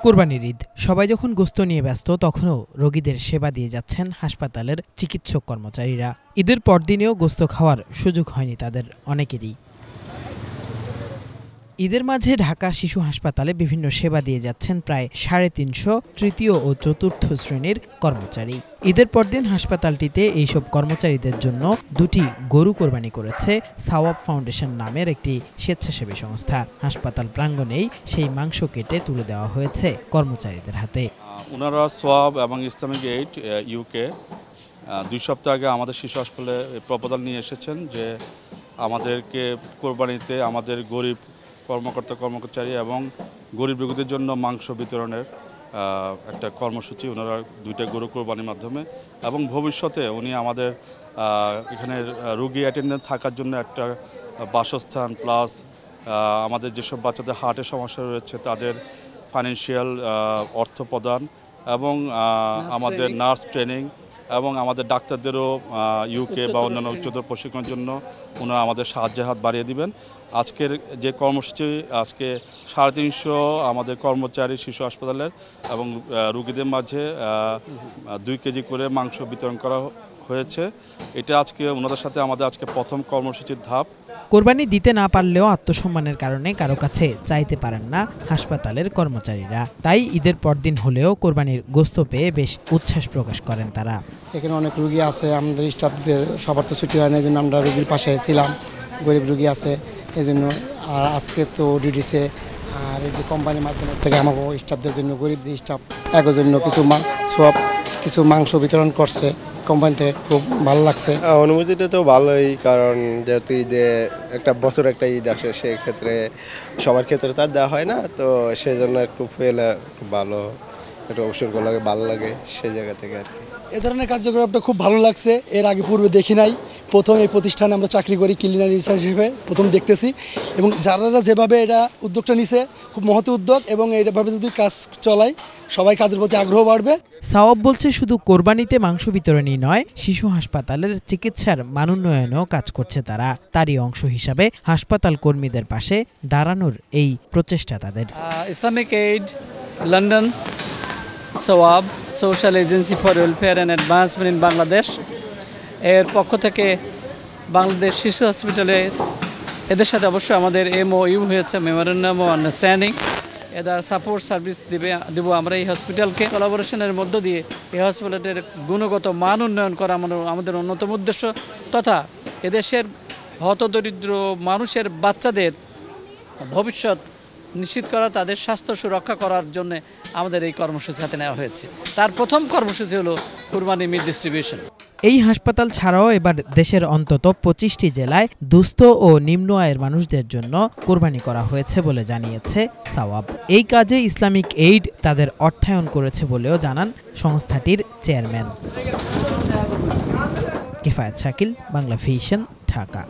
কোরবানির ঈদ, সবাই যখন গোশত নিয়ে ব্যস্ত তখনও রোগীদের সেবা দিয়ে যাচ্ছেন হাসপাতালের চিকিৎসক কর্মচারীরা। ঈদের পরদিনেও গোশত খাওয়ার সুযোগ হয়নি তাদের অনেকেরই। ঈদের মাঝে ঢাকা শিশু হাসপাতালে বিভিন্ন সেবা দিয়ে যাচ্ছেন প্রায় ৩৫০ তৃতীয় ও চতুর্থ শ্রেণীর কর্মচারী। ঈদের পরদিন হাসপাতালটিতে এইসব কর্মচারীদের জন্য দুটি গরু কোরবানি করেছে সাওয়াব ফাউন্ডেশন নামের একটি স্বেচ্ছাসেবী সংস্থা। হাসপাতাল প্রাঙ্গণেই সেই মাংস কেটে তুলে দেওয়া হয়েছে কর্মচারীদের হাতে। ওনারা সোয়াব এবং ইসলামিক এইড ইউকে ২ সপ্তাহ আগে আমাদের শিশু হাসপাতালে প্রপোজাল নিয়ে এসেছেন যে আমাদেরকে কোরবানিতে আমাদের গরিব কর্মচারী এবং গরিব রোগীদের জন্য মাংস বিতরণের একটা কর্মসূচি ওনারা 2টা গরু কোরবানির মাধ্যমে, এবং ভবিষ্যতে উনি আমাদের এখানে রোগী অ্যাটেন্ডেন্ট থাকার জন্য একটা বাসস্থান প্লাস আমাদের যেসব বাচ্চাদের হার্টের সমস্যা রয়েছে তাদের ফাইন্যান্সিয়াল অর্থ প্রদান এবং আমাদের নার্স ট্রেনিং এবং আমাদের ডাক্তারদেরও ইউকে বা অন্যান্য উচ্চতর প্রশিক্ষণের জন্য ওনারা আমাদের সাহায্যের হাত বাড়িয়ে দিবেন। আজকের যে কর্মসূচি, আজকে ৩৫০ আমাদের কর্মচারী শিশু হাসপাতালের এবং রোগীদের মাঝে 2 কেজি করে মাংস বিতরণ করা হয়েছে। এটা আজকে ওনাদের সাথে আমাদের আজকে প্রথম কর্মসূচির ধাপ। কোরবানি দিতে না পারলেও আত্মসম্মানের কারণে কারো কাছে চাইতে পারেন না হাসপাতালের কর্মচারীরা। তাই ঈদের পরদিন হলেও কোরবানির গোশত পেয়ে বেশ উচ্ছ্বাস প্রকাশ করেন তারা। এখানে অনেক রোগী আছে, আমাদের স্টাফদের সবার তো ছুটি হয় না, এই জন্য আমরা রোগীর পাশে ছিলাম। গরিব রোগী আছে এই জন্য, আর আজকে তো ডিউটিছে, আর এই যে কোম্পানির মাধ্যমে থেকে আমাকে স্টাফদের জন্য, গরিব যে স্টাফ একের জন্য কিছু মাংস বিতরণ করছে কোম্পানি থেকে, খুব ভালো লাগছে। অনুভূতিটা তো ভালোই, কারণ যেহেতু ঈদে একটা বছর একটা ঈদ আসে, সেক্ষেত্রে সবার ক্ষেত্রে তার দেওয়া হয় না, তো সেই জন্য একটু পেলে ভালো, একটু অবসর লাগে, ভালো লাগে সেই জায়গা থেকে আর কি। এ ধরনের কার্যকলাপটা খুব ভালো লাগছে, এর আগে পূর্বে দেখি নাই। প্রথম এই প্রতিষ্ঠানে আমরা চাকরি করি ক্লিনার হিসেবে প্রথম দেখতেছি, এবং যারা যেভাবে এটা উদ্যোগটা নিছে খুব মহৎ উদ্যোগ, এবং এইভাবে যদি কাজ চলাই সবাই কাজের প্রতি আগ্রহ বাড়বে। সাওয়াব বলছে শুধু কোরবানিতে মাংস বিতরণই নয়, শিশু হাসপাতালের চিকিৎসার মানোন্নয়নেও কাজ করছে তারা। তারই অংশ হিসাবে হাসপাতাল কর্মীদের পাশে দাঁড়ানোর এই প্রচেষ্টা তাদের। Islamic aid London, swab social agency for welfare and advancement in Bangladesh এর পক্ষ থেকে বাংলাদেশ শিশু হসপিটালে এদের সাথে অবশ্যই আমাদের MOU হয়েছে, মেমোরেন্ডাম অফ আন্ডারস্ট্যান্ডিং। এদের সাপোর্ট সার্ভিস দেব আমরা এই হসপিটালকে। কোলাবোরেশনের মধ্য দিয়ে এই হসপিটালের গুণগত মান উন্নয়ন করা আমাদের অন্যতম উদ্দেশ্য, তথা এদেশের হতদরিদ্র মানুষের বাচ্চাদের ভবিষ্যৎ নিশ্চিত করা, তাদের স্বাস্থ্য সুরক্ষা করার জন্য আমাদের এই কর্মসূচি হাতে নেওয়া হয়েছে। তার প্রথম কর্মসূচি হলো কুরবানি মিট ডিস্ট্রিবিউশন। এই হাসপাতাল ছাড়াও এবার দেশের অন্তত 25টি জেলায় দুস্থ ও নিম্ন আয়ের মানুষদের জন্য কোরবানি করা হয়েছে বলে জানিয়েছে সাওয়াব। এই কাজে ইসলামিক এইড তাদের অর্থায়ন করেছে বলেও জানান সংস্থাটির চেয়ারম্যান। কিফায়েত শাকিল, বাংলা ভিশন, ঢাকা।